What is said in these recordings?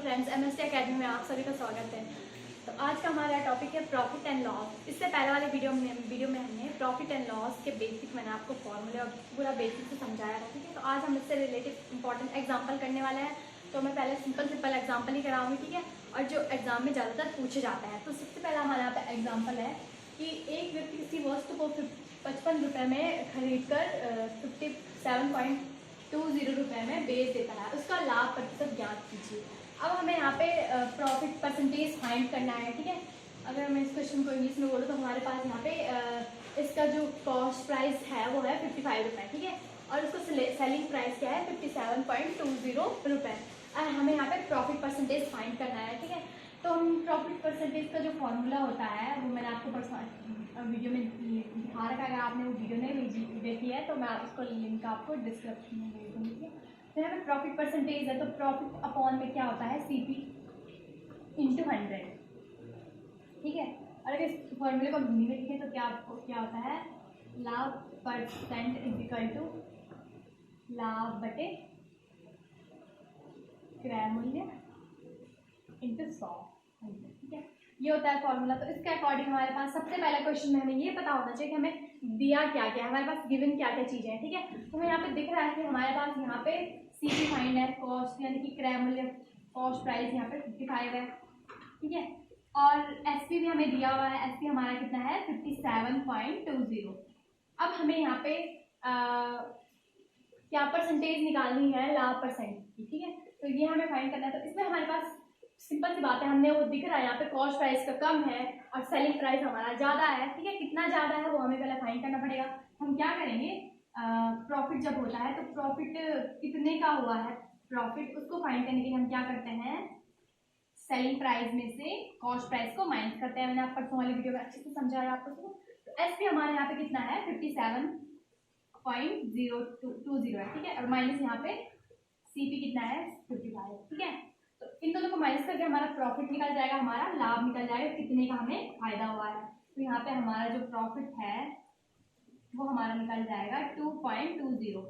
Friends, MST academy में आप सभी का स्वागत है। तो आज का हमारा टॉपिक है प्रॉफिट एंड लॉस। इससे पहले वाले वीडियो में हमने प्रॉफिट एंड लॉस के बेसिक मैंने आपको फॉर्मूले और पूरा बेसिक से समझाया था, ठीक है। तो आज हम इससे रिलेटेड इंपॉर्टेंट एग्जाम्पल करने वाले हैं। तो मैं पहले सिंपल एग्जाम्पल ही कराऊंगी, ठीक है, और जो एग्जाम में ज़्यादातर पूछे जाते हैं। तो सबसे पहला हमारे यहाँ पे एग्जाम्पल है कि एक व्यक्ति किसी वस्तु को 55 रुपये में खरीद कर 57.20 रुपये में बेच देता है। उसका लाभ प्रतिशत ज्ञात कीजिए। अब हमें यहाँ पे प्रॉफिट परसेंटेज फाइंड करना है, ठीक है। अगर मैं इस क्वेश्चन को इंग्लिश में बोलूँ तो हमारे पास यहाँ पे इसका जो कॉस्ट प्राइस है वो है 55 रुपये, ठीक है, और उसका सेलिंग प्राइस क्या है 57.20 रुपये। और हमें यहाँ पे प्रॉफिट परसेंटेज फाइंड करना है, ठीक है। तो हम प्रॉफिट परसेंटेज का जो फॉर्मूला होता है वो मैंने आपको वीडियो में दिखा रखा है। अगर आपने वो वीडियो नहीं देखी है तो मैं उसको लिंक आपको डिस्क्रिप्शन में दे दूँगी। तो यहाँ पे प्रॉफिट परसेंटेज है, तो प्रॉफिट अपॉन में क्या होता है CP इंटू 100, ठीक है। और अगर इस फॉर्मूले को हिंदी में लिखें तो क्या होता है, लाभ परसेंट इज इक्वल टू लाभ बटे क्रय मूल्य इंटू 100, ठीक है। ये होता है फॉर्मूला। तो इसके अकॉर्डिंग हमारे पास सबसे पहला क्वेश्चन में हमें ये पता होना चाहिए कि हमें दिया क्या क्या है, हमारे पास गिवन क्या क्या चीज़ें हैं, ठीक है। तो हमें यहाँ पे दिख रहा है कि हमारे पास यहाँ पे CP फाइंड है, कॉस्ट यानी कि क्रय मूल्य, कॉस्ट प्राइस यहाँ पे 55 है, ठीक है। और SP भी हमें दिया हुआ है, SP हमारा कितना है 57.20। अब हमें यहाँ पे क्या परसेंटेज निकालनी है, लाभ परसेंट की, ठीक है। तो ये हमें फाइंड करना है। तो इसमें हमारे पास सिंपल सी बात है, हमने वो दिख रहा है यहाँ पे कॉस्ट प्राइस का कम है और सेलिंग प्राइस हमारा ज़्यादा है, ठीक है। कितना ज़्यादा है वो हमें पहले फाइंड करना पड़ेगा। हम क्या करेंगे, प्रॉफिट जब होता है तो प्रॉफिट कितने का हुआ है, प्रॉफिट उसको फाइंड करने के लिए हम क्या करते हैं, सेलिंग प्राइस में से कॉस्ट प्राइस को माइनस करते हैं। मैंने आप परसों वाली वीडियो में अच्छे से समझाया आपको। तो SP हमारे यहाँ पे कितना है 57.020 है, ठीक है। और माइनस यहाँ पे CP कितना है 55, ठीक है। तो इन दोनों को माइनस करके हमारा प्रॉफिट निकल जाएगा, हमारा लाभ निकल जाएगा, कितने का हमें फायदा हुआ है। तो यहाँ पे हमारा जो प्रॉफिट है वो हमारा निकल जाएगा 2.20,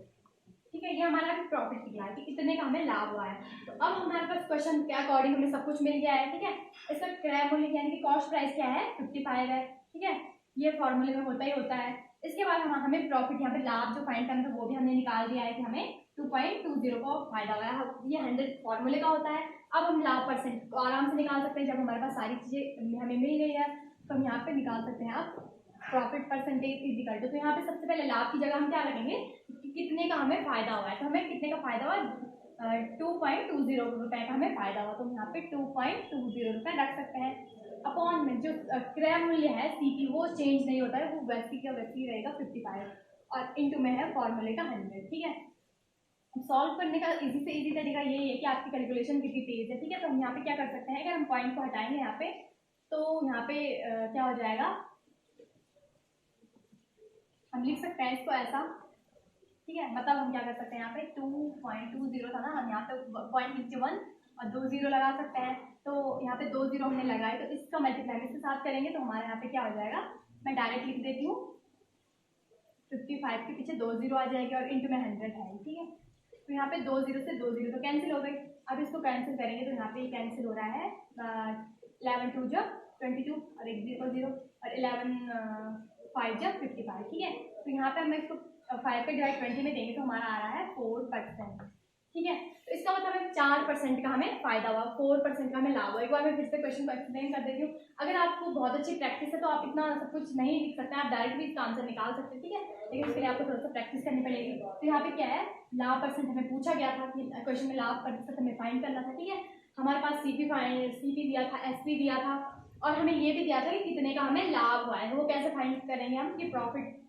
ठीक है। ये हमारा प्रॉफिट निकला है कि कितने का हमें लाभ हुआ है। तो अब हमारे पास क्वेश्चन के अकॉर्डिंग हमें सब कुछ मिल गया है, ठीक है। इसका क्रय मूल्य यानी कि कॉस्ट प्राइस क्या है 55 है, ठीक है। ये फॉर्मूले में होता ही होता है। इसके बाद हमें प्रॉफिट यहाँ पे लाभ जो फाइंड करना था वो भी हमने निकाल दिया है कि हमें 2.20 का फायदा हुआ है। ये 100 फॉर्मूले का होता है। अब हम लाभ परसेंट को आराम से निकाल सकते हैं। जब हमारे पास सारी चीज़ें हमें मिल गई है तो हम यहाँ पे निकाल सकते हैं अब profit percentage is equal to. तो यहाँ पे सबसे पहले लाभ की जगह हम क्या रखेंगे कि कितने का हमें फायदा हुआ है। तो हमें कितने का फायदा हुआ 2.20 रुपये का हमें फायदा हुआ, तो हम यहाँ पे 2.20 रुपये रख सकते हैं। अपॉन में जो क्रय मूल्य है CP वो चेंज नहीं होता है, वो वैसे का वैसे ही रहेगा 55, और इंटू में है फॉर्मूले का 100, ठीक है। सॉल्व करने का इजी से इजी तरीका यही है कि आपकी कैलकुलेशन कितनी तेज है, ठीक है। तो हम यहाँ पे क्या कर सकते हैं, अगर हम पॉइंट को हटाएंगे यहाँ पे तो यहाँ पे क्या हो जाएगा, हम लिख सकते हैं इसको ऐसा, ठीक है। मतलब हम क्या कर सकते हैं, यहाँ पे 2.20 था ना, हम यहाँ पे पॉइंट नीचे 1 और 2 0 लगा सकते हैं। तो यहाँ पे 2 0 हमने लगाए, तो इसका मल्टीप्लाई इसके साथ करेंगे तो हमारे यहाँ पे क्या हो जाएगा, मैं डायरेक्ट लिख देती हूँ 55 के पीछे 2 0 आ जाएगी और इंटू में 100 है, ठीक है। तो यहाँ पे 2 0 से 2 0 तो कैंसिल हो गई। अब इसको कैंसिल करेंगे तो यहाँ पे कैंसिल हो रहा है 11 2 जब 22 और 1 0 0 और 11 5 जब 55, ठीक है। तो यहाँ पे हम इसको 5 पे डिवाइड 20 में देंगे तो हमारा आ रहा है 4%, ठीक है। तो इसका मतलब है 4% का हमें फायदा हुआ, 4% का हमें लाभ हुआ। एक बार मैं फिर से क्वेश्चन को एक्सप्लेन कर देती हूँ। अगर आपको बहुत अच्छी प्रैक्टिस है तो आप इतना सब कुछ नहीं लिख सकते हैं, आप डायरेक्ट भी इसका आंसर निकाल सकते हैं, ठीक है। लेकिन उसके लिए आपको थोड़ा सा प्रैक्टिस करनी पड़ेगी। तो यहाँ पे क्या है, लाभ परसेंट हमें पूछा गया था कि क्वेश्चन में लाभ प्रतिशत हमें फाइंड करना था, ठीक है। हमारे पास CP दिया था, SP दिया था, और हमें ये भी दिया था कि कितने का हमें लाभ हुआ है। वो कैसे फाइंड करेंगे हम कि प्रॉफिट,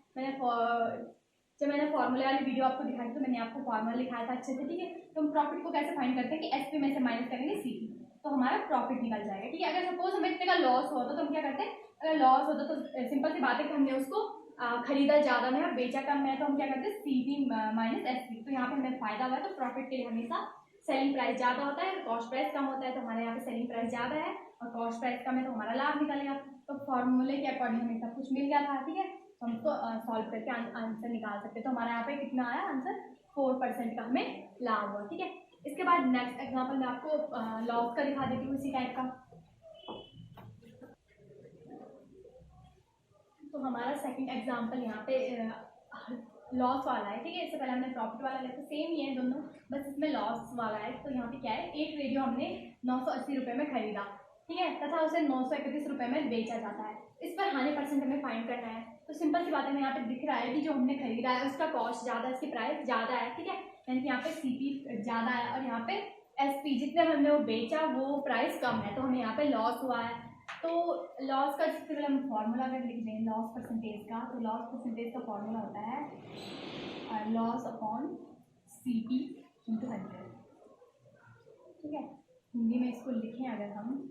जब मैंने फॉर्मूले वाली वीडियो आपको दिखाई तो मैंने आपको फॉर्मूला लिखाया था अच्छे से, ठीक है। तो हम प्रॉफिट को कैसे फाइंड करते हैं कि SP में से माइनस करेंगे CP, तो हमारा प्रॉफिट निकल जाएगा, ठीक है। अगर सपोज हमें इतने का लॉस होता तो हम क्या करते हैं, अगर लॉस होता तो सिंपल सी बात है कि हमने उसको खरीदा ज़्यादा में और बेचा कम में, तो हम क्या करते हैं CP माइनस SP। तो यहाँ पे हमें फायदा हुआ है, तो प्रॉफिट के लिए हमेशा सेलिंग प्राइस ज़्यादा होता है, कॉस्ट प्राइस कम होता है। तो हमारे यहाँ पे सेलिंग प्राइस ज़्यादा है और कॉस्ट प्राइस कम है, तो हमारा लाभ निकलेगा। तो फॉर्मूले के अकॉर्डिंग हमें सब कुछ मिल गया था, ठीक है। तो हम इसको सॉल्व करके आंसर निकाल सकते हैं। तो हमारे यहाँ पे कितना आया आंसर, 4% का हमें लाभ हुआ, ठीक है। इसके बाद नेक्स्ट एग्जांपल मैं आपको लॉस का दिखा देती हूँ इसी टाइप का। तो हमारा सेकंड एग्जांपल यहाँ पे लॉस वाला है, ठीक है। इससे पहले हमने प्रॉफिट वाला लिया, तो सेम ही है दोनों, बस इसमें लॉस वाला है। तो यहाँ पे क्या है, एक रेडियो हमने 980 रुपये में खरीदा, ठीक है, तथा उसे 931 रुपये में बेचा जाता है। इस पर 100% हमें फाइंड करना है। तो सिंपल सी बात है, हमें यहाँ पे दिख रहा है कि जो हमने खरीदा है उसका कॉस्ट ज़्यादा है, इसकी प्राइस ज़्यादा है, ठीक है, यानी कि यहाँ पे CP ज़्यादा है और यहाँ पे SP जितने हमने वो बेचा वो प्राइस कम है, तो हमें यहाँ पे लॉस हुआ है। तो लॉस का सबसे पहले हम फॉर्मूला अगर लिख दें लॉस परसेंटेज का, तो लॉस परसेंटेज का फॉर्मूला होता है लॉस अपॉन CP × 100, ठीक है। हिंदी में इसको लिखें अगर हम,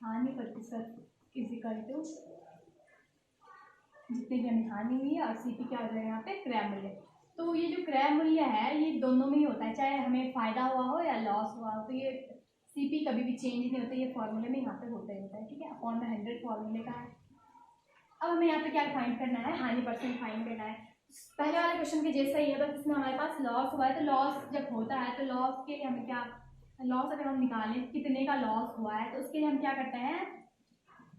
हानि प्रतिशत इक्वल टू जितनी भी हमें हानि हुई है और CP क्या हो जाएगा यहाँ पे क्रय मूल्य। तो ये जो क्रय मूल्य है ये दोनों में ही होता है, चाहे हमें फ़ायदा हुआ हो या लॉस हुआ हो, तो ये CP कभी भी चेंज नहीं होता, ये फॉर्मूले में यहाँ पे होता ही होता है, ठीक है। अपॉन में 100 फॉर्मूले का है। अब हमें यहाँ पे क्या फाइंड करना है, हानि % फाइंड करना है। पहले वाले क्वेश्चन के जैसा ही है, बस इसमें हमारे पास लॉस हुआ है। तो लॉस जब होता है तो लॉस के लिए हमें क्या, लॉस अगर हम निकालें कितने का लॉस हुआ है, तो उसके लिए हम क्या करते हैं,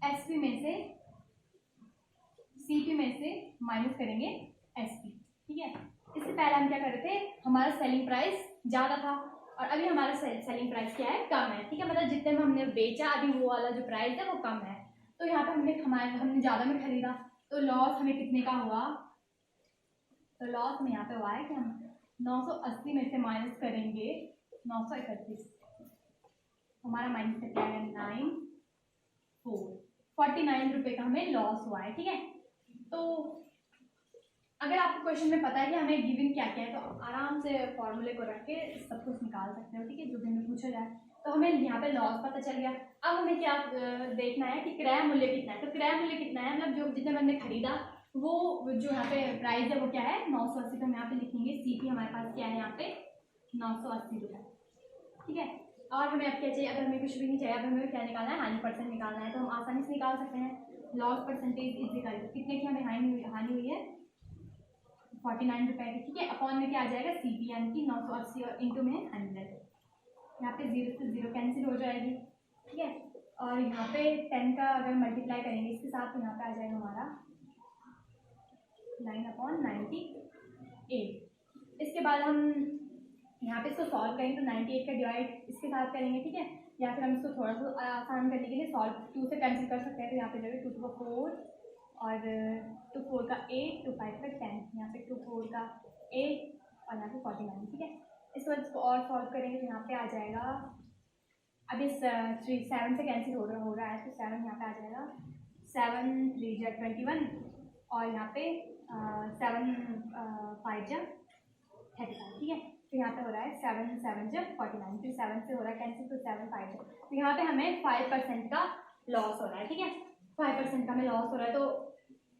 SP में से CP में से माइनस करेंगे SP, ठीक है। इससे पहले हम क्या कर रहे थे, हमारा सेलिंग प्राइस ज़्यादा था और अभी हमारा सेलिंग प्राइस क्या है, कम है, ठीक है। मतलब जितने में हमने बेचा अभी वो वाला जो प्राइस है वो कम है। तो यहाँ पे हमने ज़्यादा में खरीदा, तो लॉस हमें कितने का हुआ, तो लॉस में यहाँ पे हुआ है कि हम 980 में से माइनस करेंगे 931, हमारा माइनस का क्या है 49 रुपये का हमें लॉस हुआ है, ठीक है। तो अगर आपको क्वेश्चन में पता है कि हमें गिवन क्या क्या है, तो आराम से फॉर्मूले को रख के सब कुछ निकाल सकते हो, ठीक है, जो भी हमें पूछा जाए। तो हमें यहाँ पे लॉस पता चल गया। अब हमें क्या देखना है कि क्रय मूल्य कितना है। तो क्रय मूल्य कितना है, मतलब जो जितने में हमने खरीदा वो जो यहाँ पे प्राइस है वो क्या है 980। तो हम यहाँ पे लिखेंगे CP हमारे पास क्या है यहाँ पे 980 रुपये, ठीक है। और हमें अब क्या चाहिए, अगर हमें कुछ भी नहीं चाहिए, अब हमें क्या निकालना है, हानि % निकालना है। तो हम आसानी से निकाल सकते हैं लॉस परसेंटेज इक्वल टू कितने की हमें हानि हुई है 49 रुपये की, ठीक है। अपॉन में क्या आ जाएगा CP यानी कि 980 और इंटू में 100, यहाँ पे 0 से 0 कैंसिल हो जाएगी, ठीक है। और यहाँ पे 10 का अगर मल्टीप्लाई करेंगे इसके साथ तो यहाँ पे आ जाएगा हमारा 9/98। इसके बाद हम यहाँ पे इसको सॉल्व करेंगे तो 98 का डिवाइड इसके साथ करेंगे, ठीक है। या फिर हम इसको थोड़ा सा आसान करने के लिए सॉल्व 2 से कैंसिल कर सकते हैं। तो यहाँ पे जाएगा 2 to the 4 और 2 4 का 8, 2 5 का 10, यहाँ पे 2 4 का 8 और यहाँ पे 49, ठीक है। इसके बाद इसको और सॉल्व करेंगे तो यहाँ पे आ जाएगा, अब इस 7 से कैंसिल हो रहा है तो 7 यहाँ पे आ जाएगा, 7 3 जा 21 और यहाँ पे 7 5 जा 35, ठीक है। तो यहाँ पे हो रहा है 7 7 जा 49, फिर 7 से हो रहा है कैंसिल तो 7 5 जा, तो यहाँ पे हमें 5% का लॉस हो रहा है, ठीक है। 5% का हमें लॉस हो रहा है। तो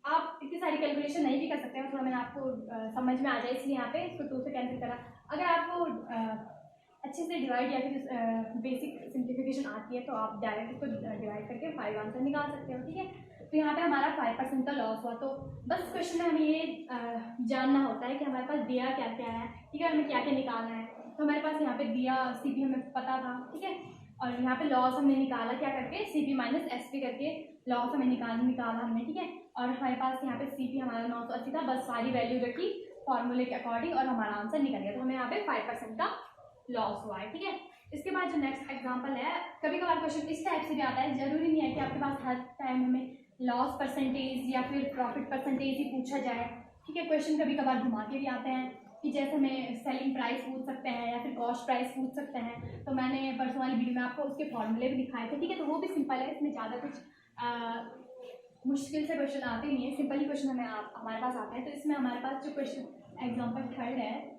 आप इतनी सारी कैलकुलेशन नहीं भी कर सकते हैं, थोड़ा मैंने आपको समझ में आ जाए इसलिए यहाँ पे इसको 2 से कैंसिल करा। अगर आपको अच्छे से डिवाइड या फिर बेसिक सिंप्लीफिकेशन आती है तो आप डायरेक्ट इसको डिवाइड करके 5 आंसर निकाल सकते हो, ठीक है। तो यहाँ पे हमारा 5% का लॉस हुआ। तो बस क्वेश्चन में हमें ये जानना होता है कि हमारे पास दिया क्या क्या है, ठीक है, हमें क्या क्या निकालना है। तो हमारे पास यहाँ पे दिया CP हमें पता था, ठीक है, और यहाँ पे लॉस हमने निकाला क्या करके CP माइनस SP करके लॉस हमें निकाला हमने, ठीक है। और हमारे पास यहाँ पे CP हमारा 980 था, बस सारी वैल्यू रखी फॉर्मूले के अकॉर्डिंग और हमारा आंसर निकल गया। तो हमें यहाँ पे 5% का लॉस हुआ है, ठीक है। इसके बाद जो नेक्स्ट एग्जांपल है, कभी कभार क्वेश्चन इस टाइप से भी आता है, जरूरी नहीं है कि आपके पास हर टाइम हमें लॉस परसेंटेज या फिर प्रॉफिट परसेंटेज ही पूछा जाए, ठीक है। क्वेश्चन कभी कभार घुमा के भी आते हैं कि जैसे हमें सेलिंग प्राइस पूछ सकते हैं या फिर कॉस्ट प्राइस पूछ सकते हैं। तो मैंने परसों वाली वीडियो में आपको उसके फॉर्मूले भी दिखाए थे, ठीक है। तो वो भी सिंपल है, इसमें ज़्यादा कुछ मुश्किल से क्वेश्चन आते नहीं है, सिंपल ही क्वेश्चन हमारे पास आते हैं। तो इसमें हमारे पास जो क्वेश्चन एग्जाम्पल 3 है,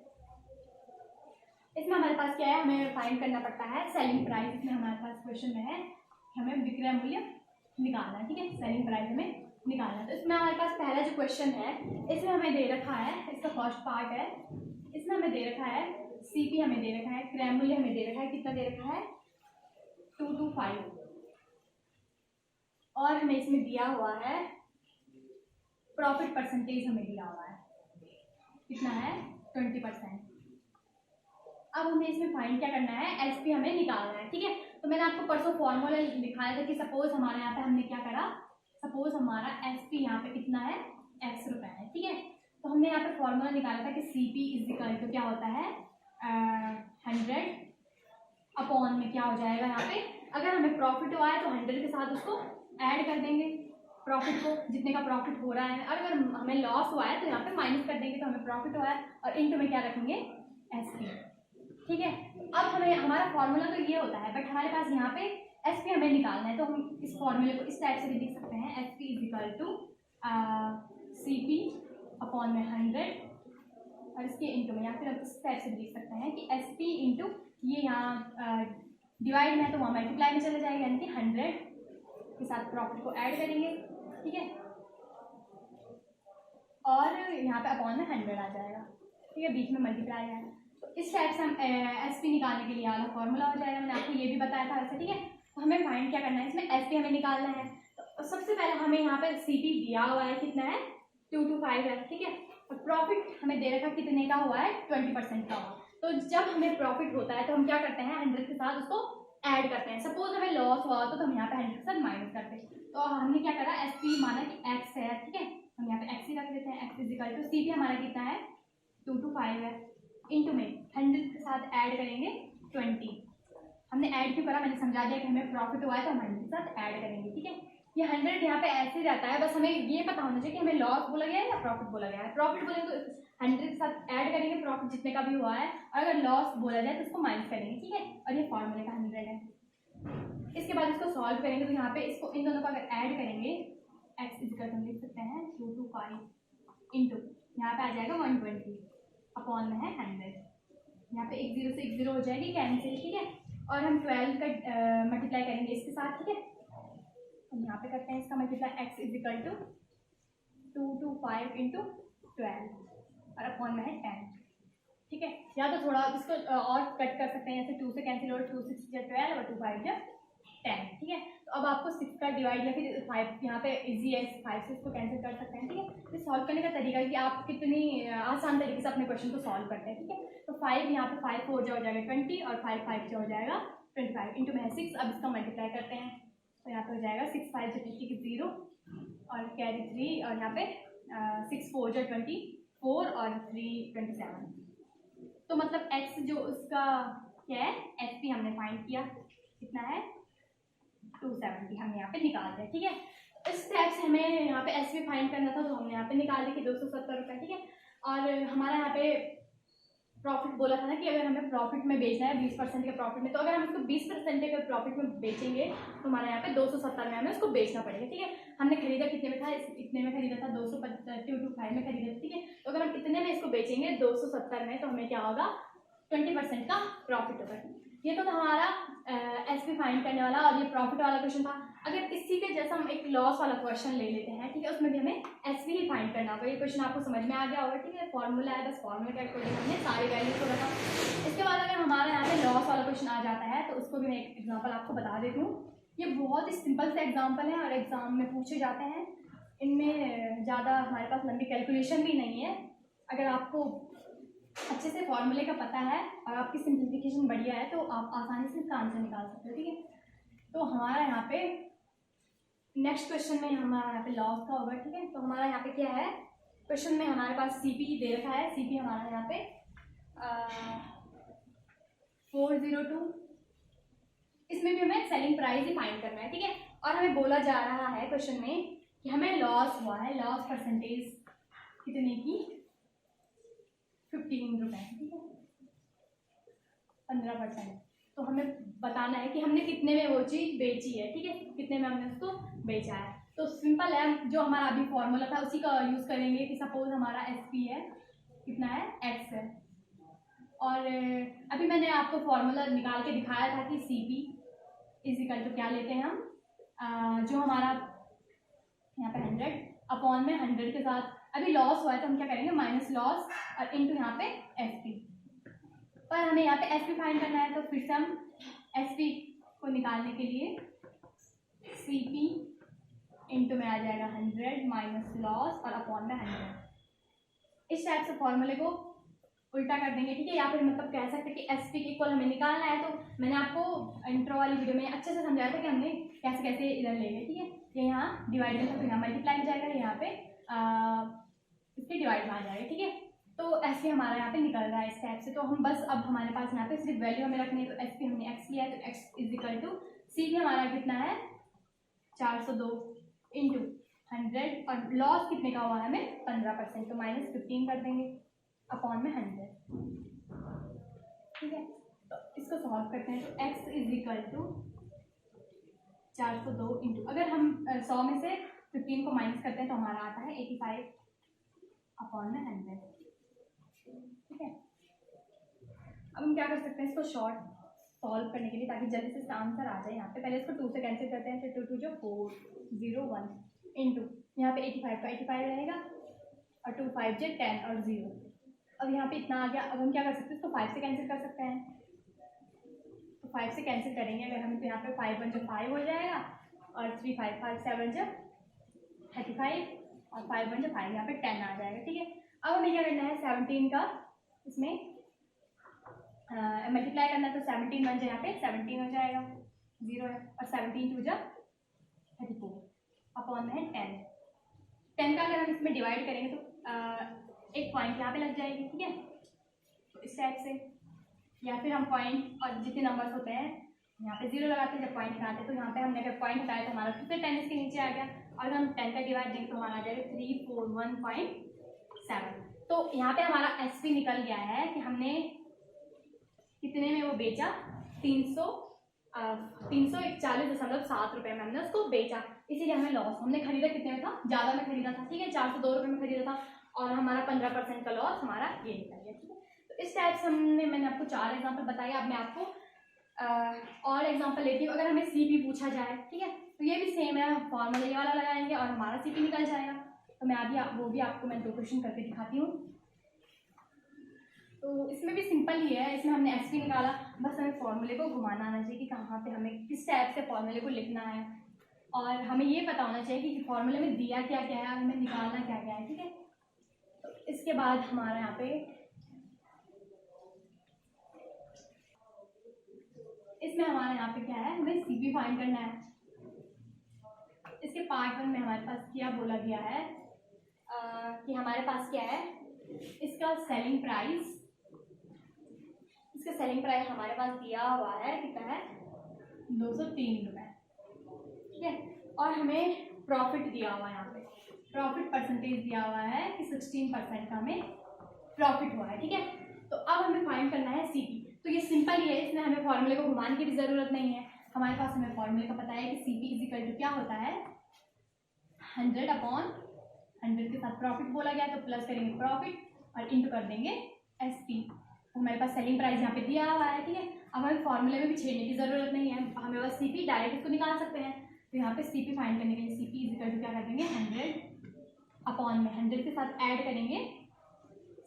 इसमें हमारे पास क्या है, हमें फाइंड करना पड़ता है सेलिंग प्राइस। इसमें हमारे पास क्वेश्चन में है हमें विक्रय मूल्य निकालना है, ठीक है, सेलिंग प्राइस हमें निकालना है। तो इसमें हमारे पास पहला जो क्वेश्चन है इसमें हमें दे रखा है, इसका फर्स्ट पार्ट है, इसमें हमें दे रखा है CP हमें दे रखा है, क्रय मूल्य हमें दे रखा है, कितना दे रखा है 225 और हमें इसमें दिया हुआ है प्रॉफिट परसेंटेज हमें दिया हुआ है कितना है 20%। अब हमें इसमें फाइंड क्या करना है, एसपी हमें निकालना है, ठीक है। तो मैंने आपको परसों फॉर्मूला दिखाया था कि सपोज हमारे यहाँ पे हमने क्या करा, सपोज हमारा एसपी यहाँ पे कितना है, x रुपये है, ठीक है। तो हमने यहाँ पे फॉर्मूला निकाला था कि सीपी इज इक्वल टू क्या होता है 100 अपॉन में क्या हो जाएगा यहाँ पे, अगर हमें प्रॉफिट हुआ है तो 100 के साथ उसको ऐड कर देंगे प्रॉफिट को, जितने का प्रॉफिट हो रहा है, और अगर हमें लॉस हुआ है तो यहाँ पे माइनस कर देंगे तो हमें प्रॉफिट हुआ है, और इंटू में क्या रखेंगे एसपी, ठीक है। अब हमें हमारा फॉर्मूला तो ये होता है, बट हमारे पास यहाँ पे एसपी हमें निकालना है, तो हम इस फॉर्मूले को इस टाइप से भी लिख सकते हैं, SP is equal to CP upon में 100 और इसके इंटू में, या फिर हम इस टाइप से भी लिख सकते हैं कि एसपी इंटू ये यहाँ डिवाइड में है तो वहाँ मल्टीप्लाई में चला जाएगा, यानी कि 100 के साथ प्रॉफिट को ऐड करेंगे, ठीक है, और यहाँ पे अपॉन में 100 आ जाएगा, ठीक है, बीच में मल्टीप्लाई है। तो इस टाइप से हम एसपी निकालने के लिए वाला फॉर्मूला हो जाएगा, मैंने आपको ये भी बताया था वैसे, ठीक है। तो हमें फाइंड क्या करना है, इसमें एसपी हमें निकालना है। तो सबसे पहले हमें यहाँ पे सीपी दिया हुआ है, कितना है 225 है, ठीक है, और प्रॉफिट हमें दे रखा कितने का हुआ है 20% का हुआ। तो जब हमें प्रॉफिट होता है तो हम क्या करते हैं 100 के साथ उसको ऐड करते हैं, सपोज हमें लॉस हुआ तो हम यहाँ पे 100 के साथ माइनस करते हैं। तो हमने क्या करा, एसपी माना कि एक्स है, ठीक है, हम यहाँ पे एक्स ही रख लेते हैं, x is equal to CP हमारा कितना है 225 है, इंटू में 100 के साथ ऐड करेंगे 20। हमने ऐड क्यों करा, मैंने समझा दिया कि हमें प्रॉफिट हुआ है तो हम 100 के साथ ऐड करेंगे, ठीक है। ये 100 यहाँ पे ऐसे ही रहता है, बस हमें ये पता होना चाहिए कि हमें लॉस बोला गया है या प्रॉफिट बोला गया है। प्रॉफिट बोलेंगे तो 100 के साथ ऐड करेंगे प्रॉफिट जितने का भी हुआ है, और अगर लॉस बोला जाए तो उसको माइनस करेंगे, ठीक है। और ये फॉर्मूले का 100 है। इसके बाद इसको सॉल्व करेंगे तो यहाँ पे इसको इन दोनों को अगर ऐड करेंगे एक्स इक्वल हम लिख सकते हैं 225 इंटू यहाँ पे आ जाएगा 120 अपॉन में है 100, यहाँ पे एक जीरो से एक जीरो हो जाएगी कैंसिल, ठीक है, और हम 12 का मल्टीप्लाई करेंगे इसके साथ, ठीक है। हम यहाँ पे करते हैं इसका multiply x is equal to 225 into 12 और अपॉन में है 10, ठीक है। या तो थोड़ा इसको और कट कर सकते हैं, जैसे 2 से कैंसिल और 2 6 या 12 और 2 5 या 10, ठीक है। तो अब आपको 6 का डिवाइड या फिर 5 यहाँ पे इजी है, 5 से इसको कैंसिल कर सकते हैं, ठीक है। तो सॉल्व करने का तरीका है कि आप कितनी आसान तरीके से अपने क्वेश्चन को सॉल्व करते हैं, ठीक है। तो 5 यहाँ पे 5 4 हो जाएगा 20 और 5 5 हो जाएगा 25 इंटू में 6। अब इसका मल्टीप्लाई करते हैं तो यहाँ पे हो जाएगा 6 5 जो 0 और कैरी 3 और यहाँ पे 6 4 जो 24 और 3 27। तो मतलब x जो उसका क्या है एस पी हमने फाइंड किया कितना है 270 हमने यहाँ पे निकाल दिया, ठीक है। इस टाइप से हमें यहाँ पे एस पी फाइंड करना था तो हमने यहाँ पे निकाल दिया कि 270 रुपये, ठीक है। और हमारा यहाँ पे प्रॉफिट बोला था ना कि अगर हमें प्रॉफिट में बेचना है 20% के प्रॉफिट में, तो अगर हम इसको 20% के प्रॉफिट में बेचेंगे तो हमारे यहाँ पे 270 में हमें उसको बेचना पड़ेगा, ठीक है। हमने खरीदा कितने में था, इतने में खरीदा था 225 में खरीदा था, ठीक है। तो अगर हम इतने में इसको बेचेंगे 270 में तो हमें क्या होगा 20% का प्रॉफिट होगा। ये तो हमारा एस पी फाइंड करने वाला और ये प्रॉफिट वाला क्वेश्चन था। अगर इसी के जैसा हम एक लॉस वाला क्वेश्चन ले लेते हैं, ठीक है, उसमें भी हमें एस पी ही फाइंड करना होगा। ये क्वेश्चन आपको समझ में आ गया होगा, ठीक है, फॉर्मूला है, बस फॉर्मूला के अकॉर्डिंग हमने सारे वैल्यूज को रखा। इसके बाद अगर हमारा यहाँ पे लॉस वाला क्वेश्चन आ जाता है तो उसको भी मैं एक एग्जाम्पल आपको बता देती हूँ। ये बहुत ही सिंपल से एग्जाम्पल है और एग्जाम में पूछे जाते हैं, इनमें ज़्यादा हमारे पास लंबी कैलकुलेशन भी नहीं है। अगर आपको अच्छे से फॉर्मूले का पता है और आपकी सिंप्लीफिकेशन बढ़िया है तो आप आसानी से इसका आंसर निकाल सकते हो, ठीक है। तो हमारा यहाँ पे नेक्स्ट क्वेश्चन में हमारा यहाँ पे लॉस का होगा, ठीक है। तो हमारा यहाँ पे क्या है क्वेश्चन में हमारे पास सीपी दे रखा है, सीपी हमारा यहाँ पे 402, इसमें भी हमें सेलिंग प्राइस ही फाइंड करना है, ठीक है। और हमें बोला जा रहा है क्वेश्चन में कि हमें लॉस हुआ है, लॉस परसेंटेज कितने की 15 रुपये, ठीक है, 15%। तो हमें बताना है कि हमने कितने में वो चीज़ बेची है, ठीक है, कितने में हमने उसको बेचा है। तो सिंपल है, जो हमारा अभी फॉर्मूला था उसी का यूज़ करेंगे कि सपोज हमारा एस पी है कितना है एक्स है, और अभी मैंने आपको फॉर्मूला निकाल के दिखाया था कि C P is equal to क्या लेते हैं हम, जो हमारा यहाँ पे 100 अपॉन में 100 के साथ अभी लॉस हुआ है तो हम क्या करेंगे माइनस लॉस और इंटू यहाँ पे एस पी। पर हमें यहाँ पे एस पी फाइंड करना है तो फिर से हम एस पी को निकालने के लिए सी पी इंटू में आ जाएगा 100 माइनस लॉस और अपॉन में 100। इस टाइप से फॉर्मूले को उल्टा कर देंगे, ठीक है। या फिर मतलब कह सकते हैं कि एस पी के इक्वल हमें निकालना है, तो मैंने आपको इंट्रो वाली वीडियो में अच्छे से समझाया था कि हमने कैसे कैसे इधर लेंगे, ठीक है। ये यहाँ डिवाइड में तो यहाँ मल्टीप्लाई हो जाएगा, यहाँ पे इसके डिवाइड में आ जाएगा, ठीक है। तो ऐसे हमारा यहाँ पे निकल रहा है इस टाइप से। तो हम बस अब हमारे पास यहाँ पे सिर्फ वैल्यू हमें रखनी है, तो एस पी हमने एक्स लिया है, तो एक्स इज इक्वल टू सी भी हमारा कितना है 402 इंटू 100, और लॉस कितने का हुआ है हमें 15%, तो -15 कर देंगे अपॉन में 100, ठीक है। तो इसको सॉल्व करते हैं, तो x is equal to 402 into, अगर हम 100 में से 15 को माइनस करते हैं तो हमारा आता है 85 अपॉन में 100, ठीक है। अब हम क्या कर सकते हैं इसको शॉर्ट सॉल्व करने के लिए, ताकि जल्दी से इसका आंसर आ जाए। यहाँ पे पहले इसको 2 से कैंसिल करते हैं, तो 2 2 जो 401 इंटू यहाँ पे 85 का 85 रहेगा, और 2 5 जे 10 और 0। अब यहाँ पे इतना आ गया। अब हम क्या कर सकते हैं, इसको 5 से कैंसिल कर सकते हैं, तो 5 से कैंसिल करेंगे अगर हम, तो यहाँ पे 5 1 जो 5 हो जाएगा, और 3 5 5 7 जो 35, और 5 1 जो 5, यहाँ पे 10 आ जाएगा, ठीक है। अब हमें क्या करना है 17 का इसमें मल्टीप्लाई करना है, तो 17 1 जो यहाँ पे 17 हो जाएगा, 0 है, और 17 2 जो 34 अपॉन में है 10 का अगर हम इसमें डिवाइड करेंगे तो एक पॉइंट यहाँ पे लग जाएगी, ठीक है। तो इस टाइप से, या फिर हम पॉइंट और जितने नंबर्स होते हैं यहाँ पे 0 लगाते हैं जब पॉइंट हटाते हैं, तो यहाँ पे हमने अगर पॉइंट हटाया तो हमारा फिर से 10 इसके नीचे आ गया, और हम 10 का डिवाइड देंगे तो हमारा आ जाएगा 341.7। तो यहाँ पे हमारा एस पी निकल गया है कि हमने कितने में वो बेचा, 341.7 रुपये में हमने उसको बेचा, इसीलिए हमें लॉस। हमने खरीदा कितने में था, ज़्यादा में खरीदा था, ठीक है, 402 रुपये में खरीदा था, और हमारा 15% का लॉस हमारा ये निकल गया, ठीक है। तो इस टाइप से मैंने आपको 4 एग्जाम्पल बताया। अब मैं आपको और एग्जाम्पल लेती हूँ। अगर हमें सी पी पूछा जाए, ठीक है, तो ये भी सेम है, फॉर्मूले वाला लगाएंगे और हमारा सी पी निकल जाएगा। तो मैं अभी वो भी आपको मैं 2 क्वेश्चन करके दिखाती हूँ। तो इसमें भी सिंपल ही है, इसमें हमने एस पी निकाला, बस हमें फॉर्मूले को घुमाना आना चाहिए कि कहाँ पे हमें किस टाइप से फॉर्मूले को लिखना है, और हमें ये पता होना चाहिए कि फॉर्मूले में दिया क्या क्या है और हमें निकालना क्या क्या है, ठीक है। तो इसके बाद हमारा यहाँ पे इसमें हमारे यहाँ पे क्या है, हमें सी पी फाइंड करना है। इसके पार्ट 1 में हमारे पास क्या बोला गया है कि हमारे पास क्या है, इसका सेलिंग प्राइस, इसका सेलिंग प्राइस हमारे पास दिया हुआ है, कितना है 203 रुपये, ठीक है। और हमें प्रॉफिट दिया हुआ है, यहाँ पे प्रॉफिट परसेंटेज दिया हुआ है कि 16% का हमें प्रॉफिट हुआ है, ठीक है। तो अब हमें फाइंड करना है सी पी। तो ये सिंपल ही है, इसमें हमें फॉर्मूले को घुमाने की भी ज़रूरत नहीं है, हमारे पास हमें फॉर्मूले का पता है कि C P is equal to क्या होता है 100 अपॉन 100 के साथ प्रॉफिट बोला गया, तो प्लस करेंगे प्रॉफिट और इंटू कर देंगे एस पी। तो हमारे पास सेलिंग प्राइस यहाँ पे दिया हुआ है, ठीक है। अब हमें फॉर्मूले में भी छेड़ने की ज़रूरत नहीं है, हमें बस सी पी डायरेक्ट इसको निकाल सकते हैं। तो यहाँ पे सी पी फाइंड करने के लिए C P is equal to क्या कर देंगे 100 अपॉन में 100 के साथ ऐड करेंगे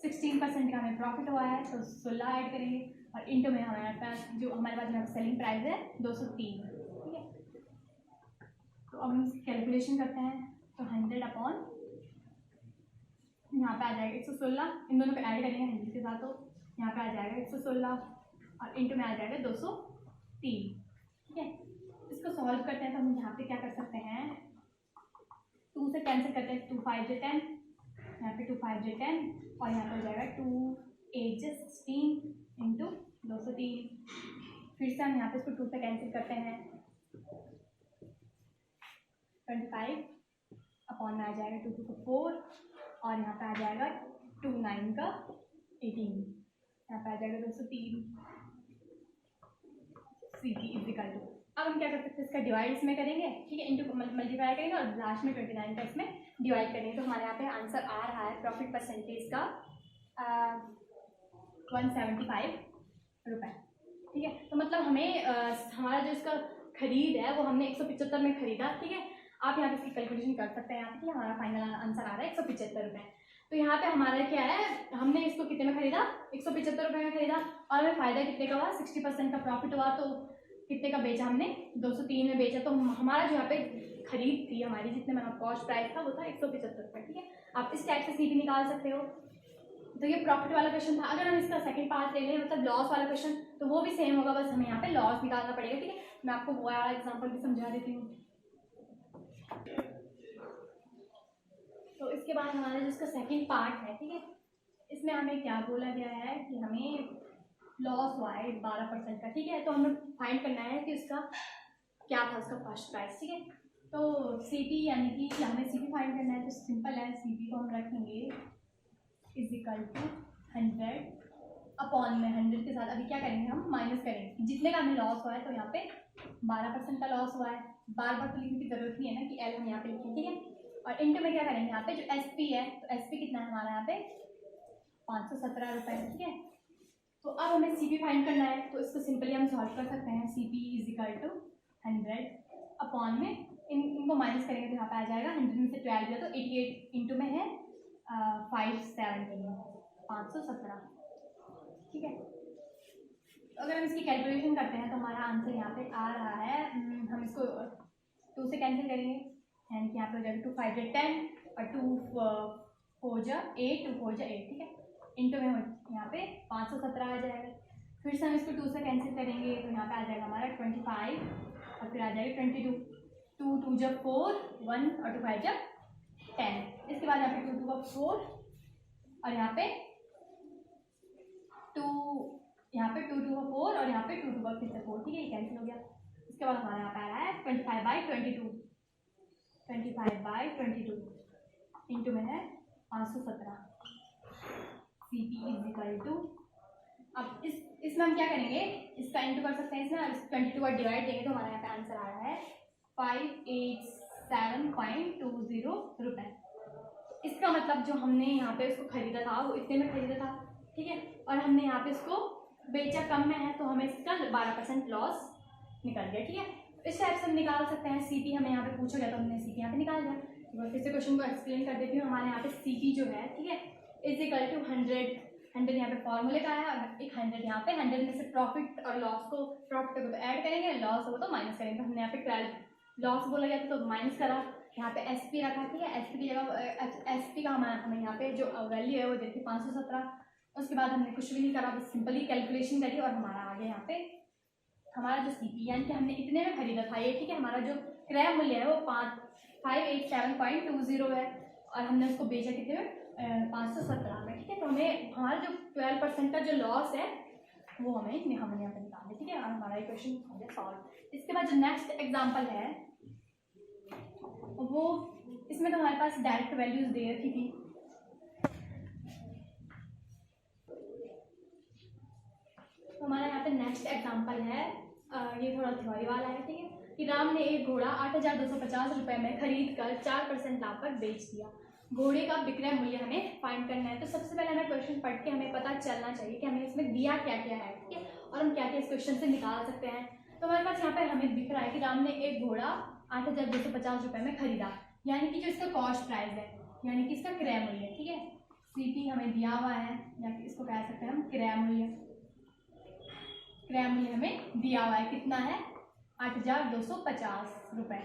16% का हमें प्रॉफिट हुआ है, तो 16 ऐड करेंगे, और इंटू में हमारे पास यहाँ सेलिंग प्राइस है 203, ठीक है। तो अब हम कैलकुलेशन करते हैं, तो 100 अपॉन यहाँ पे आ जाएगा 116, इन दोनों को ऐड करेंगे 100 के साथ, तो यहाँ पे आ जाएगा 116, और इंटू में आ जाएगा 203, ठीक है। इसको सॉल्व करते हैं, तो हम यहाँ पे क्या कर सकते हैं, 2 से कैंसिल करते हैं, 2 5 जे 10, यहाँ पे 2 5 जे 10, और यहाँ पे हो जाएगा 2 8 जे 16 इंटू 203। फिर से हम यहाँ पे इसको 2 से कैंसिल करते हैं, 25 अपॉन में आ जाएगा 2 2 को 4, और यहाँ पे आ जाएगा 2 9 का 18, यहाँ पे आ जाएगा 203 C P is equal to. अब हम क्या कर सकते हैं, इसका डिवाइड इसमें करेंगे, ठीक है, इंटू मल्टीप्लाई करेंगे और लास्ट में 29 का इसमें डिवाइड करेंगे। तो हमारे यहाँ पे आंसर आ रहा है प्रॉफिट परसेंटेज का 175 रुपये, ठीक है। तो मतलब हमें हमारा जो इसका खरीद है वो हमने 175 में खरीदा, ठीक है। आप यहाँ पे इसकी कैलकुलेशन कर सकते हैं, यहाँ पे हमारा फाइनल आंसर आ रहा है 175 रुपये। तो यहाँ पे हमारा क्या है, हमने इसको कितने में खरीदा 175 रुपये में खरीदा, और हमें फ़ायदा कितने का हुआ 60% का प्रॉफिट हुआ, तो कितने का बेचा हमने 203 में बेचा। तो हमारा जो यहाँ पे खरीद थी हमारी, जितने में कॉस्ट प्राइस था वो था 175 रुपये, ठीक है। आप इस टाइप से सी पी निकाल सकते हो। तो ये प्रॉफिट वाला क्वेश्चन था। अगर हम इसका सेकंड पार्ट ले लें, मतलब लॉस वाला क्वेश्चन, तो वो भी सेम होगा, बस हमें यहाँ पे लॉस निकालना पड़ेगा। ठीक है, मैं आपको वो वाला एग्जांपल भी समझा देती हूँ। तो इसके बाद हमारा जो इसका सेकंड पार्ट है, ठीक है, इसमें हमें क्या बोला गया है कि हमें लॉस हुआ है 12% का। ठीक है, तो हमें फाइंड करना है कि उसका क्या था, उसका फर्स्ट प्राइस। ठीक है, तो सीपी यानी कि हमें सीपी फाइंड करना है, तो सिंपल है, सीपी को हम रखेंगे इज इक्वल टू 100 अपॉन में 100 के साथ अभी क्या करेंगे, हम माइनस करेंगे जितने का हमें लॉस हुआ है। तो यहाँ पे 12% का लॉस हुआ है, बार बार तो लिखने की जरूरत नहीं है ना कि एल हम यहाँ पे लिखें। ठीक है, और इंटू में क्या करेंगे, यहाँ पे जो एस पी है, तो एस पी कितना है हमारा यहाँ पे 517 रुपये। ठीक है, तो अब हमें सी पी फाइंड करना है, तो इसको सिंपली हम सॉल्व कर सकते हैं। C P is equal to 100 upon में इनको माइनस करेंगे तो यहाँ पे आ जाएगा 100 में से 12 दिया तो 88 इंटू में है 57 के लिए 517। ठीक है, तो अगर हम इसकी कैलकुलेशन करते हैं तो हमारा आंसर यहाँ पे आ रहा है, हम इसको 2 से कैंसिल करेंगे, यानी कि यहाँ पे हो जाएगा 2 5 10 और 2 4 जा 8, 2 4 जा 8। ठीक है, इंटू में यहाँ पे 517 आ जाएगा। फिर से हम इसको 2 से कैंसिल करेंगे तो यहाँ पे आ जाएगा हमारा 25 और फिर आ जाएगा 22, 2 2 जब 4 1 और 2 5 जब 10। इसके बाद यहाँ पे 2 2 का 4 और यहाँ पे 2 2 2 का 4 और यहाँ पे 2 2 का फिर से 4। ठीक है, ये कैंसिल हो गया। इसके बाद हमारा यहाँ पे आ रहा है 25/22 इंटू में है 517। C P is equal to, अब इसमें हम क्या करेंगे, इसका इंटू कर सकते हैं इसमें, और 22 का डिवाइड देंगे तो हमारे यहाँ पे आंसर आ रहा है 587.20 रुपये। इसका मतलब जो हमने यहाँ पे इसको खरीदा था वो इतने में खरीदा था। ठीक है, और हमने यहाँ पे इसको बेचा कम में है, तो हमें इसका 12% लॉस निकल गया। ठीक है, इस टाइप से हम निकाल सकते हैं। सी पी हमें यहाँ पे पूछा गया तो हमने सी पी यहाँ पे निकाल दिया। तो फिर से क्वेश्चन को एक्सप्लेन कर देती हूँ। हमारे यहाँ पे सी पी जो है, ठीक है, इज इक्वल टू 100 यहाँ पे फॉर्मूले का है और एक 100 यहाँ पे, 100 में से प्रॉफिट और लॉस को, प्रॉफिट को तो ऐड करेंगे, लॉस हो तो माइनस करेंगे। तो हमने यहाँ पे 12 लॉस बोला गया था तो माइनस करा, यहाँ पे एस पी रखा। ठीक है, एस पी की जगह एस पी का हमें यहाँ पे जो वैल्यू है वो देखी 517। उसके बाद हमने कुछ भी नहीं करा, बस सिंपली कैलकुलेशन करी और हमारा आ गया यहाँ पे हमारा जो सी पी, यानी कि हमने इतने में खरीदा था ये। ठीक है, हमारा जो क्रय मूल्य है वो 587.20 है और हमने उसको बेचा कितने में 517 में। ठीक है, तो हमें हमारा जो 12% का जो लॉस है वो हमने यहाँ पे निकालना। ठीक है, और हमारा ये क्वेश्चन हो गया सॉल्व। इसके बाद जो नेक्स्ट एग्जांपल है वो, इसमें तो हमारे पास डायरेक्ट वैल्यूज दे रखी थी। तो हमारा यहाँ पे नेक्स्ट एग्जांपल है, ये थोड़ा थ्योरी वाला है। ठीक है, कि राम ने एक घोड़ा 8,250 रुपये में खरीद कर 4% लाभ पर बेच दिया। घोड़े का विक्रय मूल्य हमें फाइंड करना है। तो सबसे पहले हमें क्वेश्चन पढ़ के हमें पता चलना चाहिए कि हमें इसमें दिया क्या क्या है। ठीक है, और हम क्या क्या इस क्वेश्चन से निकाल सकते हैं। तो हमारे पास यहाँ पे हमें दिख रहा है कि राम ने एक घोड़ा 8,250 रुपये में खरीदा, यानी कि जो इसका कॉस्ट प्राइस है, यानी कि इसका क्रय मूल्य। ठीक है, सी पी हमें दिया हुआ है, या इसको कह सकते हैं हम क्रय मूल्य। क्रय मूल्य हमें दिया हुआ है, कितना है 8,250 रुपये।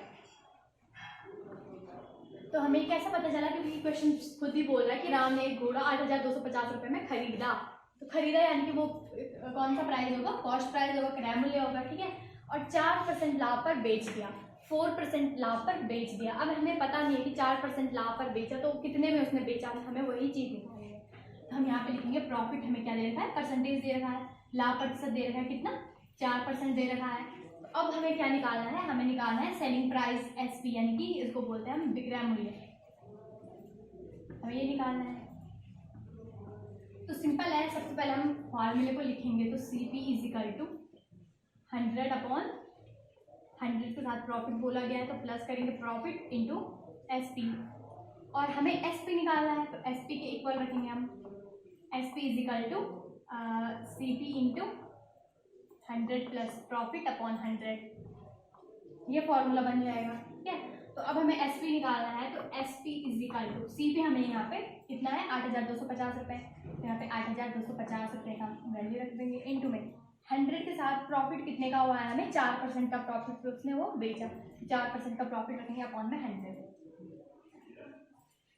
तो हमें कैसे पता चला, क्योंकि क्वेश्चन खुद ही बोल रहा है कि राम ने एक घोड़ा 8,250 रुपये में खरीदा। तो खरीदा यानी कि वो कौन सा प्राइस होगा, कॉस्ट प्राइस होगा, क्रय मूल्य होगा। ठीक है, और 4% लाभ पर बेच दिया, 4% लाभ पर बेच दिया। अब हमें पता नहीं है कि 4% लाभ पर बेचा तो कितने में उसने बेचा, हमें वही चीज़ निकालनी है। तो हम यहाँ पे लिखेंगे प्रॉफिट हमें क्या दे रखा है, परसेंटेज दे रखा है, लाभ प्रतिशत दे रखा है कितना 4% दे रखा है। तो अब हमें क्या निकालना है, हमें निकालना है सेलिंग प्राइस एस पी, यानी कि इसको बोलते हैं हम विक्रय मूल्य, हमें ये निकालना है। तो सिंपल है, सबसे पहले हम फॉर्मूले को लिखेंगे। तो C P is equal to 100 upon 100 के साथ प्रॉफिट बोला गया है तो प्लस करेंगे प्रॉफिट इंटू एस पी, और हमें एस पी निकालना है तो एस पी के इक्वल रखेंगे हम। S P is equal to C P into 100 plus profit upon 100, ये फॉर्मूला बन जाएगा। ठीक है, तो अब हमें एस पी निकालना है। तो S P is equal to C P हमें यहाँ पे कितना है 8,250 रुपये, तो यहाँ पे 8,250 रुपये का वैल्यू रख देंगे इंटू में 100 के साथ प्रॉफिट कितने का हुआ है, हमें 4% का प्रॉफिट उसने वो बेचा, 4% का प्रॉफिट रखेंगे अपॉन में 100।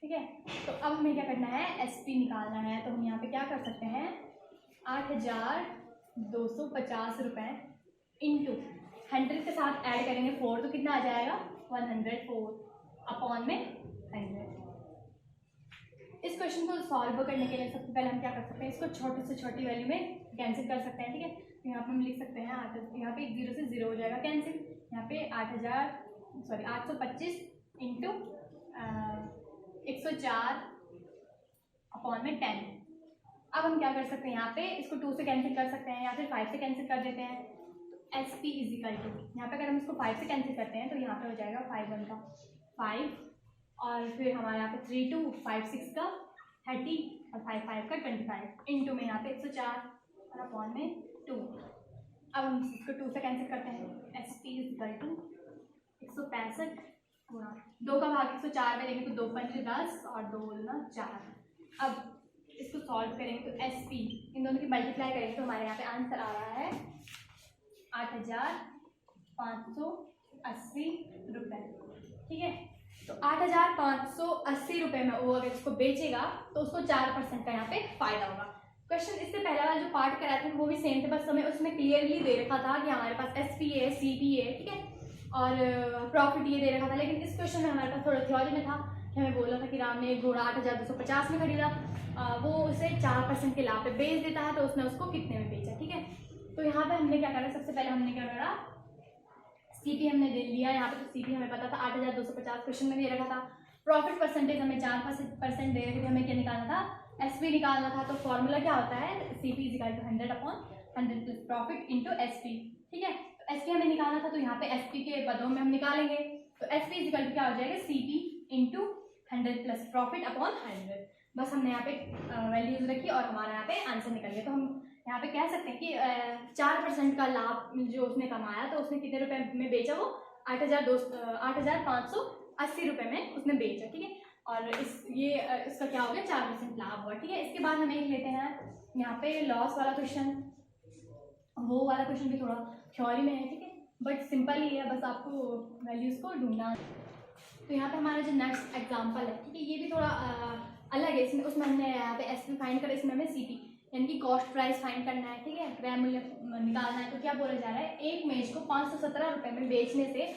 ठीक है। तो अब हमें क्या करना है, SP निकालना है। तो हम यहाँ पे क्या कर सकते हैं, 8,250 रुपये इंटू 100 के साथ ऐड करेंगे 4, तो कितना आ जाएगा 104 अपॉन में 100। इस क्वेश्चन को सॉल्व करने के लिए सबसे पहले हम क्या कर सकते हैं, इसको छोटी से छोटी वैल्यू में कैंसिल कर सकते हैं। ठीक है, तो यहाँ पे हम लिख सकते हैं 8, यहाँ पे 0 से 0 हो जाएगा कैंसिल। यहाँ पे 825 इंटू 104 अपॉन में 10। अब हम क्या कर सकते हैं, यहाँ पे इसको 2 से कैंसिल कर सकते हैं या फिर 5 से कैंसिल कर देते हैं। तो SP इजिकल टू, यहाँ पे अगर हम इसको 5 से कैंसिल करते हैं तो यहाँ पे हो जाएगा 5 1 का 5, और फिर हमारे यहाँ पे 3 2 5 6 का 30 और 5 5 का 25 इंटू में यहाँ पे 104 और अपॉन में 2। अब हम इसको 2 से कैंसिल करते हैं। SP इजिकल टू 165 गुणा 2 का भाग 104 में देंगे तो 2 5 10 और 2 गुना 4। अब इसको सॉल्व करेंगे तो SP इन दोनों की मल्टीप्लाई करेंगे तो हमारे यहाँ पे आंसर आ रहा है 8,580 रुपये। ठीक है, तो 8,580 रुपये में वो अगर इसको बेचेगा तो उसको 4% का यहाँ पे फायदा होगा। क्वेश्चन इससे पहला वाला जो पार्ट करा था वो भी सेम थे, बस हमें उसमें क्लियरली दे रखा था कि हमारे पास SP है, CP है, ठीक है, और प्रॉफिट ये दे रखा था। लेकिन इस क्वेश्चन में हमारे पास थोड़ा थ्योरी में था कि हमें बोला था कि राम ने एक घोड़ा 8,250 में खरीदा, वो उसे 4% के लाभ पे बेच देता है, तो उसने उसको कितने में बेचा। ठीक है, तो यहाँ पे हमने क्या करा, सबसे पहले हमने क्या करा, CP हमने दे लिया यहाँ पे। तो CP हमें पता था 8,250 क्वेश्चन में दे रखा था। प्रॉफिट परसेंटेज हमें 4% दे रखे थे, हमें क्या निकालना था, SP निकालना था। तो फॉर्मूला क्या होता है, CP is equal to 100 upon 100 plus profit into SP। ठीक है, तो SP हमें निकालना था, तो यहाँ पे SP के पदों में हम निकालेंगे। तो SP इजिकल टू क्या हो जाएगा, CP into 100 plus profit upon 100। बस हमने यहाँ पे वैल्यूज रखी और हमारा यहाँ पे आंसर निकल गया। तो हम यहाँ पे कह सकते हैं कि 4% का लाभ जो उसने कमाया, तो उसने कितने रुपए में बेचा, वो 8,580 रुपये में उसने बेचा। ठीक है, और इसका क्या हो गया, 4% लाभ हुआ। ठीक है, इसके बाद हम एक लेते हैं यहाँ पे लॉस वाला क्वेश्चन। वो वाला क्वेश्चन भी थोड़ा थ्योरी में है, ठीक है, बट सिंपल ही है, बस आपको वैल्यूज को ढूंढना। तो यहाँ पे हमारा जो नेक्स्ट एग्जाम्पल है, ठीक है, ये भी थोड़ा अलग है। इसमें उसमें हमने यहाँ पे SP फाइंड करा, इसमें हमें CP यानी कि कॉस्ट प्राइस फाइंड करना है। ठीक है, क्रय मूल्य निकालना है। तो क्या बोला जा रहा है, एक मेज को 517 रुपये में बेचने से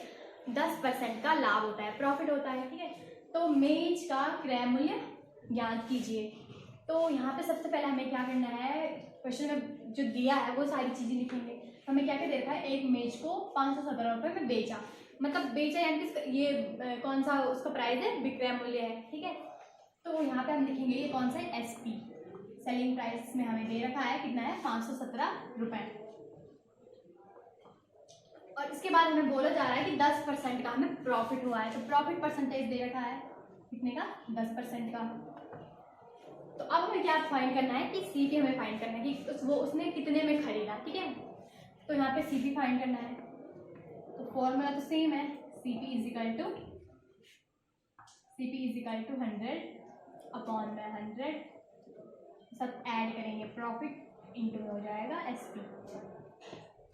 10% का लाभ होता है, प्रॉफिट होता है। ठीक है, तो मेज का क्रय मूल्य ज्ञात कीजिए। तो यहाँ पे सबसे पहले हमें क्या करना है, क्वेश्चन में जो दिया है वो सारी चीज़ें लिखेंगे। तो हमें क्या क्या दे रखा है, एक मेज को 517 रुपये में बेचा, मतलब बेचा यानी कि ये कौन सा उसका प्राइस है, विक्रय मूल्य है। ठीक है, तो यहाँ पे हम लिखेंगे ये कौन सा है, SP सेलिंग प्राइस में हमें दे रखा है, कितना है 517 रुपये। और इसके बाद हमें बोला जा रहा है कि 10% का हमें प्रॉफिट हुआ है। तो प्रॉफिट परसेंटेज दे रखा है कितने का, 10% का। तो अब हमें क्या फाइंड करना है कि CP हमें फाइंड करना है कि वो उसने कितने में खरीदा। ठीक है, तो यहाँ पे CP फाइंड करना है। तो फॉर्मूला तो सेम है, CP इजिकल टू 100 अपॉन में 100, सब ऐड करेंगे, प्रॉफिट इंटू में हो जाएगा SP।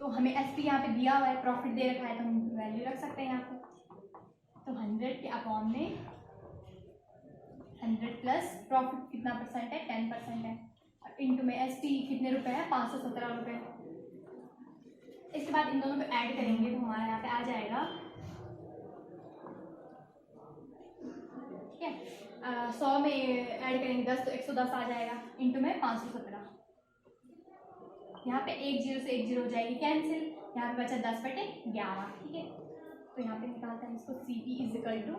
तो हमें SP यहाँ पे दिया हुआ है, प्रॉफिट दे रखा है, तो हम वैल्यू रख सकते हैं यहाँ पे। तो 100 के अपॉन में 100 प्लस प्रॉफिट कितना परसेंट है, 10% है, और इंटू में SP कितने रुपए है, 517 रुपये। इसके बाद इन दोनों को ऐड करेंगे तो हमारे यहाँ पे आ जाएगा, ठीक है, 100 में ऐड करेंगे 10 तो 110 आ जाएगा, इंटू में 517। यहाँ पे 1 0 से 1 0 हो जाएगी कैंसिल, यहाँ पे बचा 10/11। ठीक है, तो यहाँ पे निकालते हैं इसको, CP इजिकल टू,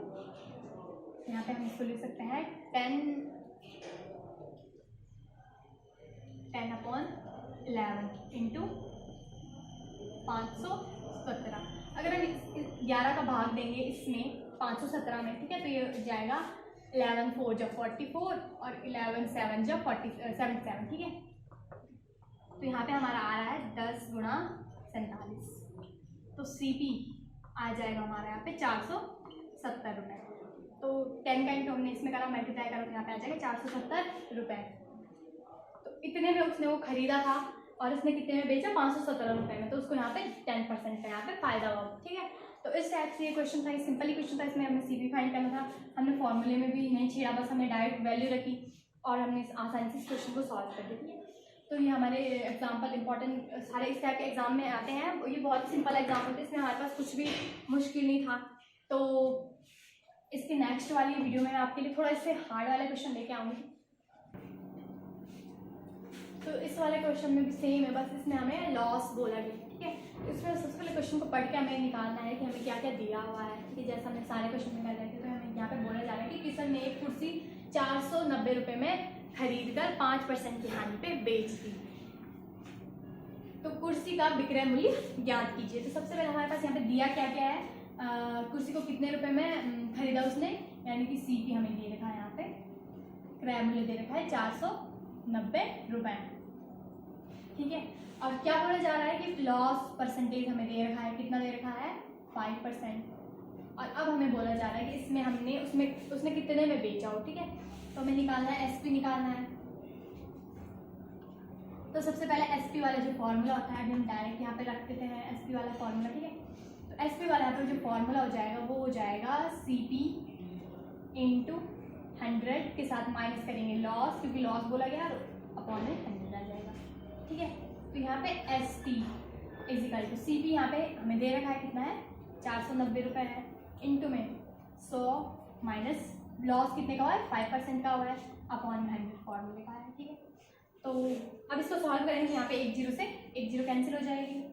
यहाँ पे हम इसको लिख सकते हैं 10/11 इंटू 517। अगर हम 11 का भाग देंगे इसमें 517 में, ठीक है, तो ये जाएगा 11 4 जब 44 और 11 7 जब 77। ठीक है, तो यहाँ पे हमारा आ रहा है 10 गुणा 47। तो CP आ जाएगा हमारा यहाँ पे 470 रुपये। तो 10 का इंटू हमने इसमें करा, मल्टीप्लाई करा, तो यहाँ पे आ जाएगा 470 रुपये। तो इतने में उसने वो खरीदा था और इसने कितने में बेचा 517 रुपये में, तो उसको यहाँ पे 10% का यहाँ पे फायदा हुआ, ठीक है। तो इस टाइप से ये क्वेश्चन था, सिंपल ही क्वेश्चन था, इसमें हमें सीपी फाइंड करना था, हमने फॉर्मूले में भी नहीं छेड़ा, बस हमने डायरेक्ट वैल्यू रखी और हमने आसानी से इस क्वेश्चन को सॉल्व कर दिया। तो ये हमारे एग्जाम्पल इंपॉर्टेंट सारे इस टाइप के एग्जाम में आते हैं, ये बहुत सिंपल एग्जाम होते हैं, इसमें हमारे पास कुछ भी मुश्किल नहीं था। तो इसके नेक्स्ट वाली वीडियो में मैं आपके लिए थोड़ा इससे हार्ड वाला क्वेश्चन लेके आऊँगी। तो इस वाले क्वेश्चन में भी सेम है, बस इसमें हमें लॉस बोला गया, ठीक है। तो इसमें सबसे पहले क्वेश्चन को पढ़ के हमें निकालना है कि हमें क्या क्या दिया हुआ है, ठीक है। जैसा हमने सारे क्वेश्चन में कर रहे थे, तो हमें यहाँ पे बोला जा रहा है कि किशन ने एक कुर्सी 490 रुपये में खरीद कर 5% की हानि पे बेच दी, तो कुर्सी का विक्रय मूल्य ज्ञात कीजिए। तो सबसे पहले हमारे पास यहाँ पे दिया क्या क्या है, कुर्सी को कितने रुपए में खरीदा उसने, यानी कि सीपी हमें दे रखा है, यहाँ पे क्रय मूल्य दे रखा है 490 रुपये, ठीक है। और क्या बोला जा रहा है कि लॉस परसेंटेज हमें दे रखा है, कितना दे रखा है 5%। और अब हमें बोला जा रहा है कि इसमें हमने उसने कितने में बेचा हो, ठीक है। तो हमें निकालना है एसपी निकालना है। तो सबसे पहले एसपी वाला जो फॉर्मूला होता है, अभी हम डायरेक्ट यहाँ पे रख देते हैं एसपी वाला फॉर्मूला, ठीक है। तो एसपी वाला यहाँ पर जो फॉर्मूला हो जाएगा वो हो जाएगा सीपी इंटू 100 के साथ माइनस करेंगे लॉस, क्योंकि लॉस बोला गया, अपॉन में 100 आ जाएगा, ठीक है। तो यहाँ पे S T is equal to C P यहाँ पे हमें दे रखा है, कितना है 490 रुपये है, इंटू में 100 माइनस लॉस कितने का हुआ है 5% का हुआ है, अपॉन 100 फॉर्मूले का है, ठीक है। तो अब इसको सॉल्व करेंगे, यहाँ पे 1 0 से 1 0 कैंसिल हो जाएगी,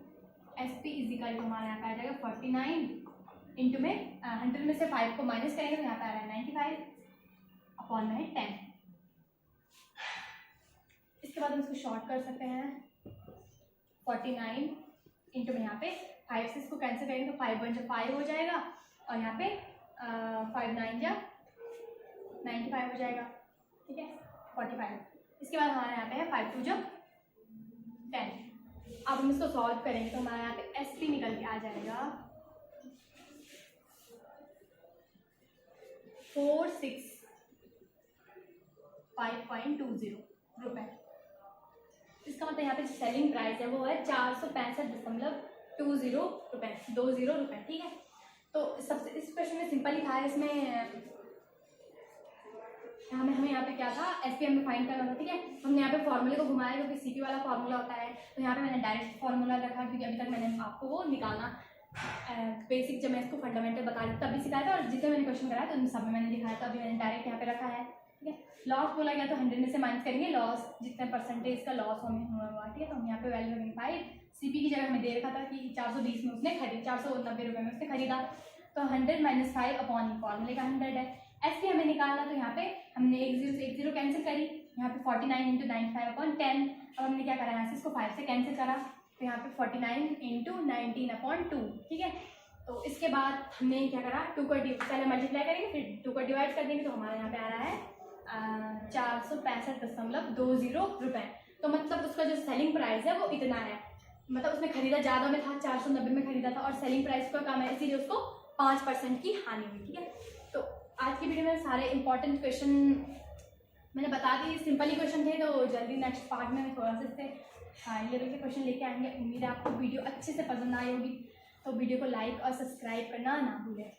एस पी इजिकल टू हमारे यहाँ पे आ जाएगा 49 इंटू में 100 में से 5 को माइनस करेंगे तो यहाँ पे आ रहा है 95 अपॉन में 10। इसके बाद हम इसको शॉर्ट कर सकते हैं, 49 इंटू में यहाँ पे 5 से इसको कैंसिल करेंगे तो 5 1 जो 5 हो जाएगा, और यहाँ पे 5 9 जा 95 हो जाएगा, ठीक है 45। इसके बाद हमारे यहाँ पे है 5 2 जो 10। अब हम इसको सॉल्व करेंगे तो हमारे यहाँ पे एस पी निकल के आ जाएगा 465.20 रुपये। इसका मतलब यहाँ पे सेलिंग प्राइस है वो है 465.20 रुपये, 20 रुपये, ठीक है। तो सबसे इस क्वेश्चन में सिंपल ही था, इसमें हमें यहाँ पे क्या था एसपी हमें फाइंड करना था, ठीक है। हमने यहाँ पे फॉर्मूले को घुमाया क्योंकि सीपी वाला फॉर्मूला होता है, तो यहाँ पे मैंने डायरेक्ट फॉर्मूला रखा क्योंकि अभी तक मैंने आपको वो निकालना बेसिक जब मैं इसको फंडामेंटल बता रही तभी सिखाया था, और जितने मैंने क्वेश्चन कराया तो उन सब में मैंने दिखाया था, अभी मैंने डायरेक्ट यहाँ पे रखा है, ठीक है। लॉस बोला गया तो 100 में से माइनस करेंगे लॉस, जितने परसेंटेज का लॉस हमें हुआ, ठीक है। तो हम यहाँ पे वैल्यू रखेंगे 5, सीपी की जगह हमें दे रखा था कि 420 में उसने खरीदा, 490 रुपये में उसने खरीदा, तो 100 माइनस 5 अपॉन फॉर्मूले का 100 है। एस पी हमें निकालना, तो यहाँ पे हमने 1 0 से 1 0 कैंसिल करी, यहाँ पे 49 इंटू 95 अपॉन 10। अब हमने क्या करा, यहाँ से इसको 5 से कैंसिल करा, तो यहाँ पे 49 इंटू 19 अपॉन 2, ठीक है। तो इसके बाद हमने क्या करा, 2 को पहले मल्टीप्लाई करेंगे फिर 2 को डिवाइड कर देंगे, तो हमारे यहाँ पे आ रहा है 465.20 रुपये। तो मतलब उसका जो सेलिंग प्राइस है वो इतना है, मतलब उसने खरीदा ज़्यादा में था, 490 में खरीदा था और सेलिंग प्राइस का कम है, इसीलिए उसको 5% की हानि हुई, ठीक है। तो आज की वीडियो में सारे इंपॉर्टेंट क्वेश्चन मैंने बता दी, सिंपल ही क्वेश्चन थे, तो जल्दी नेक्स्ट पार्ट में थोड़ा सा इससे हाई लेवल के क्वेश्चन लेके आएंगे। उम्मीद है आपको वीडियो अच्छे से पसंद आई होगी, तो वीडियो को लाइक और सब्सक्राइब करना ना भूलें।